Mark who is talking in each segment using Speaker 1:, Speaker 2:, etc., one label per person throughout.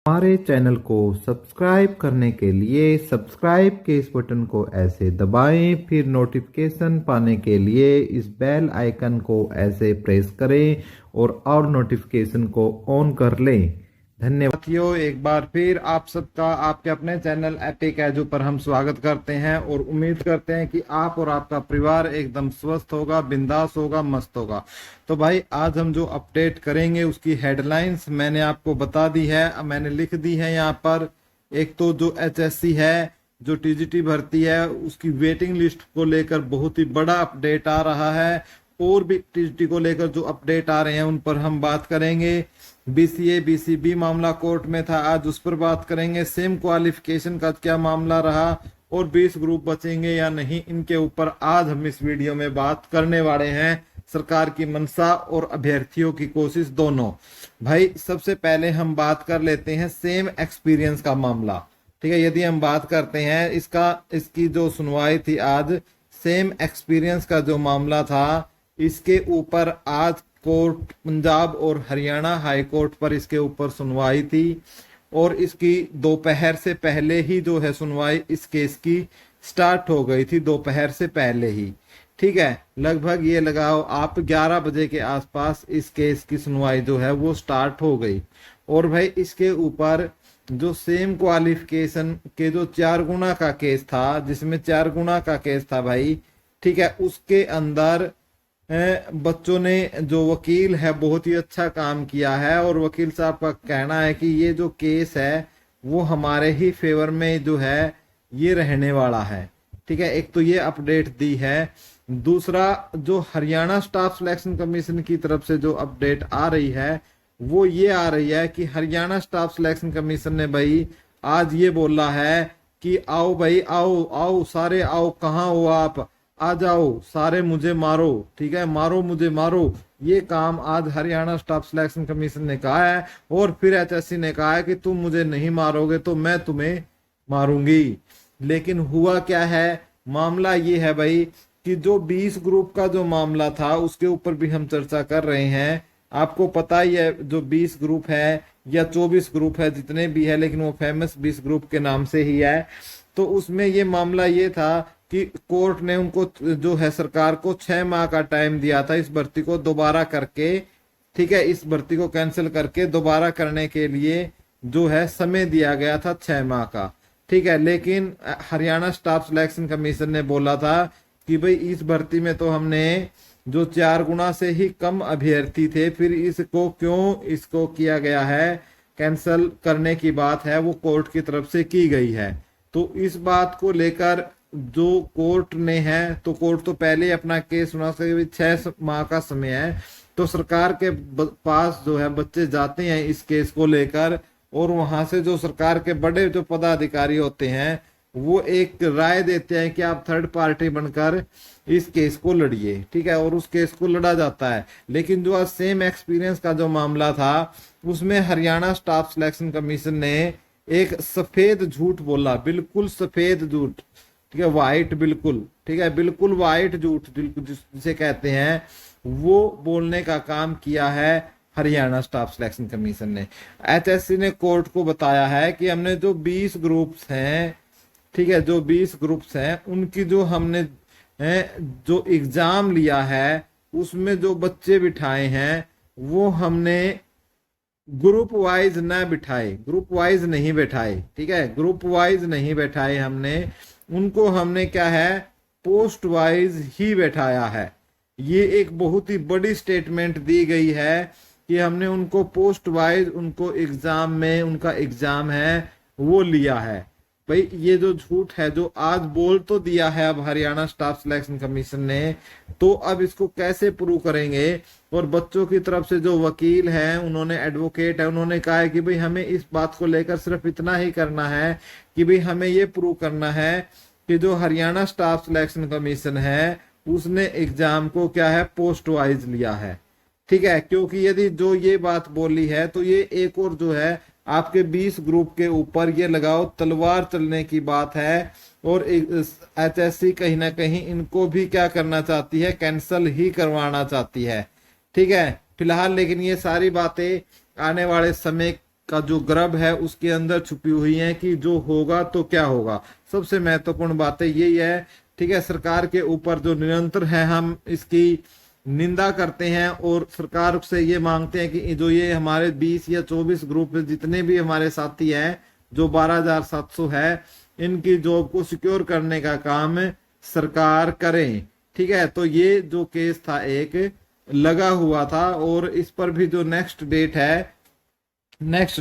Speaker 1: हमारे चैनल को सब्सक्राइब करने के लिए सब्सक्राइब के इस बटन को ऐसे दबाएं, फिर नोटिफिकेशन पाने के लिए इस बेल आइकन को ऐसे प्रेस करें और नोटिफिकेशन को ऑन कर लें। धन्यवाद साथियों, एक बार फिर आप सबका आपके अपने चैनल एपिक एजू पर हम स्वागत करते हैं और उम्मीद करते हैं कि आप और आपका परिवार एकदम स्वस्थ होगा, बिंदास होगा, मस्त होगा। तो भाई आज हम जो अपडेट करेंगे उसकी हेडलाइंस मैंने आपको बता दी है, मैंने लिख दी है यहाँ पर। एक तो जो एचएससी है, जो टीजीटी भर्ती है, उसकी वेटिंग लिस्ट को लेकर बहुत ही बड़ा अपडेट आ रहा है और भी टीजीटी को लेकर जो अपडेट आ रहे हैं उन पर हम बात करेंगे। बीसीए बीसीबी मामला कोर्ट में था, आज उस पर बात करेंगे। सेम क्वालिफिकेशन का क्या मामला रहा और 20 ग्रुप बचेंगे या नहीं, इनके ऊपर आज हम इस वीडियो में बात करने वाले हैं। सरकार की मंशा और अभ्यर्थियों की कोशिश दोनों। भाई सबसे पहले हम बात कर लेते हैं सेम एक्सपीरियंस का मामला। ठीक है, यदि हम बात करते हैं इसकी जो सुनवाई थी आज, सेम एक्सपीरियंस का जो मामला था, इसके ऊपर आज कोर्ट पंजाब और हरियाणा हाई कोर्ट पर इसके ऊपर सुनवाई थी और इसकी दोपहर से पहले ही जो है सुनवाई इस केस की स्टार्ट हो गई थी, दोपहर से पहले ही। ठीक है, लगभग ये लगाओ आप 11 बजे के आसपास इस केस की सुनवाई जो है वो स्टार्ट हो गई। और भाई इसके ऊपर जो सेम क्वालिफिकेशन के जो 4 गुना का केस था, जिसमें 4 गुना का केस था भाई, ठीक है, उसके अंदर बच्चों ने, जो वकील है, बहुत ही अच्छा काम किया है और वकील साहब का कहना है कि ये जो केस है वो हमारे ही फेवर में जो है ये रहने वाला है। ठीक है, एक तो ये अपडेट दी है। दूसरा, जो हरियाणा स्टाफ सिलेक्शन कमीशन की तरफ से जो अपडेट आ रही है वो ये आ रही है कि हरियाणा स्टाफ सिलेक्शन कमीशन ने भाई आज ये बोला है कि आओ भाई, आओ आओ सारे आओ, कहाँ हो आप, आ जाओ सारे, मुझे मारो। ठीक है, मारो मुझे मारो, ये काम आज हरियाणा स्टाफ सिलेक्शन कमीशन ने कहा है। और फिर एचएससी ने कहा है कि तुम मुझे नहीं मारोगे तो मैं तुम्हें मारूंगी। लेकिन हुआ क्या है, मामला ये है भाई कि जो 20 ग्रुप का जो मामला था उसके ऊपर भी हम चर्चा कर रहे हैं। आपको पता ही है, जो 20 ग्रुप है या 24 ग्रुप है, जितने भी है, लेकिन वो फेमस 20 ग्रुप के नाम से ही है। तो उसमें ये मामला ये था कि कोर्ट ने उनको जो है सरकार को 6 माह का टाइम दिया था इस भर्ती को दोबारा करके, ठीक है, इस भर्ती को कैंसिल करके दोबारा करने के लिए जो है समय दिया गया था 6 माह का। ठीक है, लेकिन हरियाणा स्टाफ सिलेक्शन कमीशन ने बोला था कि भाई इस भर्ती में तो हमने जो 4 गुना से ही कम अभ्यर्थी थे, फिर इसको किया गया है, कैंसल करने की बात है वो कोर्ट की तरफ से की गई है। तो इस बात को लेकर जो कोर्ट ने है, तो कोर्ट तो पहले ही अपना केस सुना सके, 6 माह का समय है, तो सरकार के पास जो है बच्चे जाते हैं इस केस को लेकर और वहां से जो सरकार के बड़े जो पदाधिकारी होते हैं वो एक राय देते हैं कि आप थर्ड पार्टी बनकर इस केस को लड़िए। ठीक है, और उस केस को लड़ा जाता है। लेकिन जो आज सेम एक्सपीरियंस का जो मामला था उसमें हरियाणा स्टाफ सिलेक्शन कमीशन ने एक सफेद झूठ बोला, बिल्कुल सफेद झूठ। ठीक है, वाइट, बिल्कुल, ठीक है, बिल्कुल वाइट झूठ जिसे कहते हैं, वो बोलने का काम किया है हरियाणा स्टाफ सिलेक्शन कमीशन ने। एचएससी ने कोर्ट को बताया है कि हमने जो 20 ग्रुप्स हैं, ठीक है, जो 20 ग्रुप्स हैं उनकी जो हमने जो एग्जाम लिया है उसमें जो बच्चे बिठाए हैं वो हमने ग्रुप वाइज ना बिठाए, ग्रुप वाइज नहीं बैठाए। ठीक है, ग्रुप वाइज नहीं बैठाए हमने उनको, हमने क्या है पोस्ट वाइज ही बैठाया है। ये एक बहुत ही बड़ी स्टेटमेंट दी गई है कि हमने उनको पोस्ट वाइज, उनको एग्जाम में उनका एग्जाम है वो लिया है। भाई ये जो झूठ है जो आज बोल तो दिया है अब हरियाणा स्टाफ सिलेक्शन कमीशन ने, तो अब इसको कैसे प्रूव करेंगे। और बच्चों की तरफ से जो वकील हैं, उन्होंने, एडवोकेट है, उन्होंने कहा है कि भाई हमें इस बात को लेकर सिर्फ इतना ही करना है कि भाई हमें ये प्रूव करना है कि जो हरियाणा स्टाफ सिलेक्शन कमीशन है उसने एग्जाम को क्या है पोस्ट वाइज लिया है। ठीक है, क्योंकि यदि जो ये बात बोली है तो ये एक और जो है आपके 20 ग्रुप के ऊपर ये लगाओ तलवार चलने की बात है। और एचएससी कहीं ना कहीं इनको भी क्या करना चाहती है, कैंसल ही करवाना चाहती है। ठीक है, फिलहाल लेकिन ये सारी बातें आने वाले समय का जो गर्भ है उसके अंदर छुपी हुई है कि जो होगा तो क्या होगा। सबसे महत्वपूर्ण बातें यही है, ठीक है। सरकार के ऊपर जो निरंतर है हम इसकी निंदा करते हैं और सरकार से ये मांगते हैं कि जो ये हमारे 20 या 24 ग्रुप जितने भी हमारे साथी हैं, जो 12,700 है, इनकी जॉब को सिक्योर करने का काम सरकार करें, ठीक है। तो ये जो केस था एक लगा हुआ था और इस पर भी जो नेक्स्ट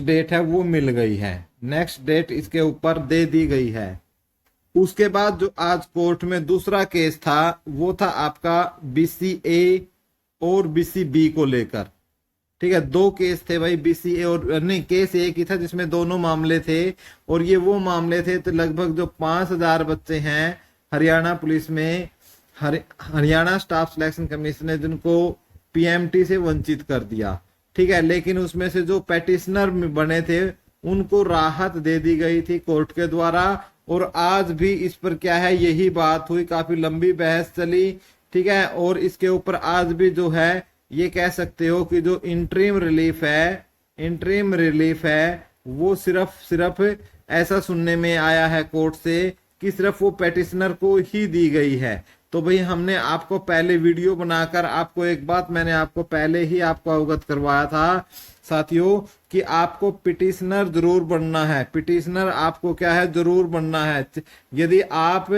Speaker 1: डेट है वो मिल गई है, नेक्स्ट डेट इसके ऊपर दे दी गई है। उसके बाद जो आज कोर्ट में दूसरा केस था वो था आपका BCA और BCB को लेकर, ठीक है। दो केस थे भाई, BCA और नहीं, केस एक ही था जिसमें दोनों मामले थे। और ये वो मामले थे तो लगभग जो 5,000 बच्चे हैं हरियाणा पुलिस में, हरियाणा स्टाफ सिलेक्शन कमीशन ने जिनको PMT से वंचित कर दिया, ठीक है। लेकिन उसमें से जो पेटिशनर बने थे उनको राहत दे दी गई थी कोर्ट के द्वारा। और आज भी इस पर क्या है, यही बात हुई, काफी लंबी बहस चली, ठीक है। और इसके ऊपर आज भी जो है ये कह सकते हो कि जो इंटरिम रिलीफ है वो सिर्फ ऐसा सुनने में आया है कोर्ट से कि सिर्फ वो पेटिशनर को ही दी गई है। तो भाई हमने आपको पहले वीडियो बनाकर आपको एक बात मैंने आपको पहले ही आपको अवगत करवाया था साथियों कि आपको पिटिशनर जरूर बनना है, पिटिशनर आपको क्या है जरूर बनना है। यदि आप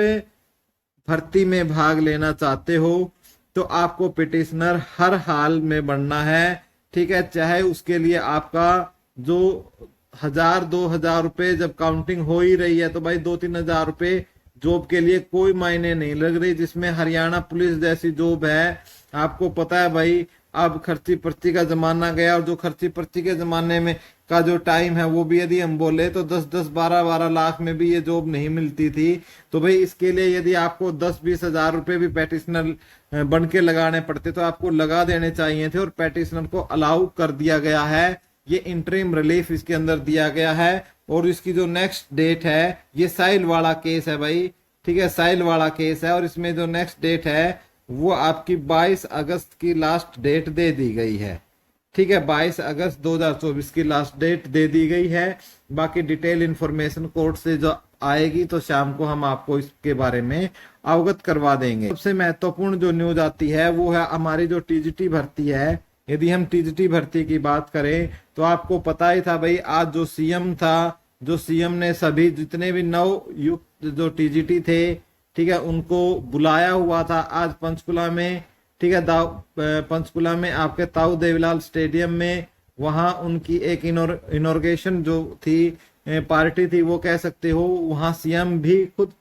Speaker 1: भर्ती में भाग लेना चाहते हो तो आपको पिटिशनर हर हाल में बनना है, ठीक है। चाहे उसके लिए आपका जो 1,000-2,000 रुपए जब काउंटिंग हो ही रही है तो भाई 2-3 हज़ार रुपए जॉब के लिए कोई मायने नहीं लग रही, जिसमें हरियाणा पुलिस जैसी जॉब है। आपको पता है भाई अब खर्ची पर्ची का जमाना गया और जो खर्ची पर्ची के जमाने में का जो टाइम है वो भी यदि हम बोले तो 10-10, 12-12 लाख में भी ये जॉब नहीं मिलती थी। तो भाई इसके लिए यदि आपको 10-20 हज़ार रुपए भी पेटिशनर बन के लगाने पड़ते तो आपको लगा देने चाहिए थे, और पेटिशनर को अलाउ कर दिया गया है। ये इंटरिम रिलीफ इसके अंदर दिया गया है। और इसकी जो नेक्स्ट डेट है, ये साइल वाला केस है भाई, ठीक है, साइल वाला केस है। और इसमें जो नेक्स्ट डेट है वो आपकी 22 अगस्त की लास्ट डेट दे दी गई है, ठीक है। 22 अगस्त 2024 की लास्ट डेट दे दी गई है। बाकी डिटेल इंफॉर्मेशन कोर्ट से जो आएगी तो शाम को हम आपको इसके बारे में अवगत करवा देंगे। सबसे महत्वपूर्ण जो न्यूज आती है वो है हमारी जो TGT भर्ती है। यदि हम TGT भर्ती की बात करें तो आपको पता ही था भाई, आज जो CM था, जो CM ने सभी जितने भी नवयुक्त जो TGT थे, ठीक है, उनको बुलाया हुआ था आज पंचकुला में, ठीक है। पंचकुला में आपके ताऊ देवीलाल स्टेडियम में, वहां उनकी एक इनॉर्गेशन जो थी पार्टी थी वो कह सकते हो, वहां CM भी खुद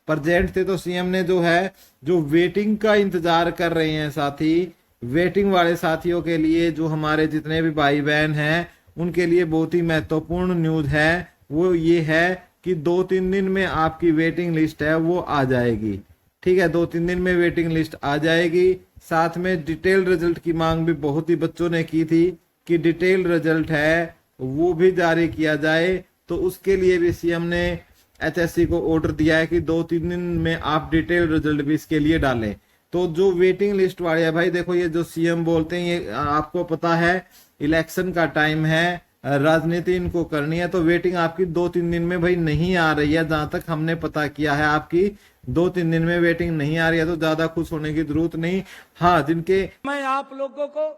Speaker 1: प्रेजेंट थे। तो CM ने जो है जो वेटिंग का इंतजार कर रहे हैं साथी, वेटिंग वाले साथियों के लिए, जो हमारे जितने भी भाई बहन हैं उनके लिए बहुत ही महत्वपूर्ण न्यूज है। वो ये है कि 2-3 दिन में आपकी वेटिंग लिस्ट है वो आ जाएगी, ठीक है। 2-3 दिन में वेटिंग लिस्ट आ जाएगी। साथ में डिटेल रिजल्ट की मांग भी बहुत ही बच्चों ने की थी कि डिटेल रिजल्ट है वो भी जारी किया जाए। तो उसके लिए भी CM ने HSC को ऑर्डर दिया है कि 2-3 दिन में आप डिटेल रिजल्ट भी इसके लिए डालें। तो जो वेटिंग लिस्ट वाले है भाई, देखो ये जो CM बोलते हैं, ये आपको पता है इलेक्शन का टाइम है, राजनीति इनको करनी है, तो वेटिंग आपकी 2-3 दिन में भाई नहीं आ रही है। जहां तक हमने पता किया है आपकी 2-3 दिन में वेटिंग नहीं आ रही है, तो ज्यादा खुश होने की जरूरत नहीं। हाँ, जिनके
Speaker 2: मैं आप लोगों को,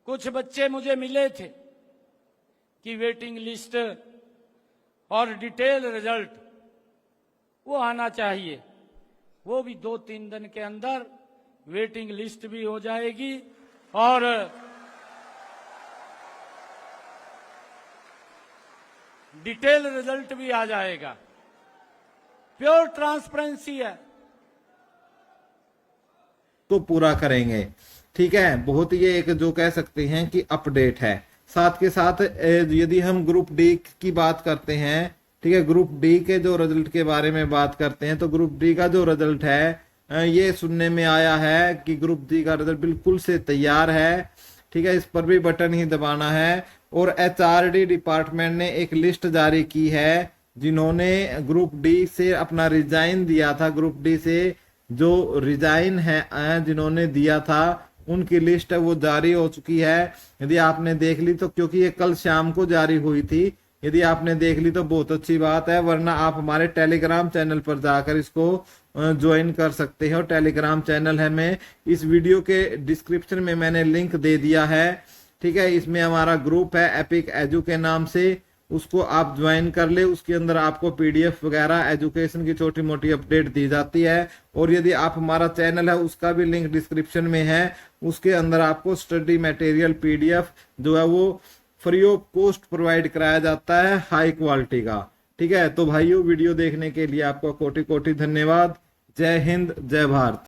Speaker 2: कुछ बच्चे मुझे मिले थे कि वेटिंग लिस्ट और डिटेल रिजल्ट वो आना चाहिए, वो भी 2-3 दिन के अंदर वेटिंग लिस्ट भी हो जाएगी और डिटेल रिजल्ट भी आ जाएगा। प्योर ट्रांसपेरेंसी है
Speaker 1: तो पूरा करेंगे, ठीक है। बहुत ही एक जो कह सकते हैं कि अपडेट है। साथ के साथ यदि हम ग्रुप डी की बात करते हैं, ठीक है, ग्रुप डी के जो रिजल्ट के बारे में बात करते हैं, तो ग्रुप डी का जो रिजल्ट है ये सुनने में आया है कि ग्रुप डी का रिजल्ट बिल्कुल से तैयार है, ठीक है। इस पर भी बटन ही दबाना है। और HRD डिपार्टमेंट ने एक लिस्ट जारी की है जिन्होंने ग्रुप डी से अपना रिजाइन दिया था। ग्रुप डी से जो रिजाइन है जिन्होंने दिया था उनकी लिस्ट है वो जारी हो चुकी है। यदि आपने देख ली तो, क्योंकि ये कल शाम को जारी हुई थी, यदि आपने देख ली तो बहुत अच्छी बात है, वरना आप हमारे टेलीग्राम चैनल पर जाकर इसको ज्वाइन कर सकते हो। टेलीग्राम चैनल है, मैं इस वीडियो के डिस्क्रिप्शन में मैंने लिंक दे दिया है, ठीक है। इसमें हमारा ग्रुप है एपिक एजू के नाम से, उसको आप ज्वाइन कर ले। उसके अंदर आपको पीडीएफ वगैरह एजुकेशन की छोटी मोटी अपडेट दी जाती है। और यदि आप हमारा चैनल है उसका भी लिंक डिस्क्रिप्शन में है, उसके अंदर आपको स्टडी मटेरियल पीडीएफ जो है वो फ्री ऑफ कॉस्ट प्रोवाइड कराया जाता है, हाई क्वालिटी का, ठीक है। तो भाइयों, वीडियो देखने के लिए आपका कोटि कोटि धन्यवाद। जय हिंद, जय भारत।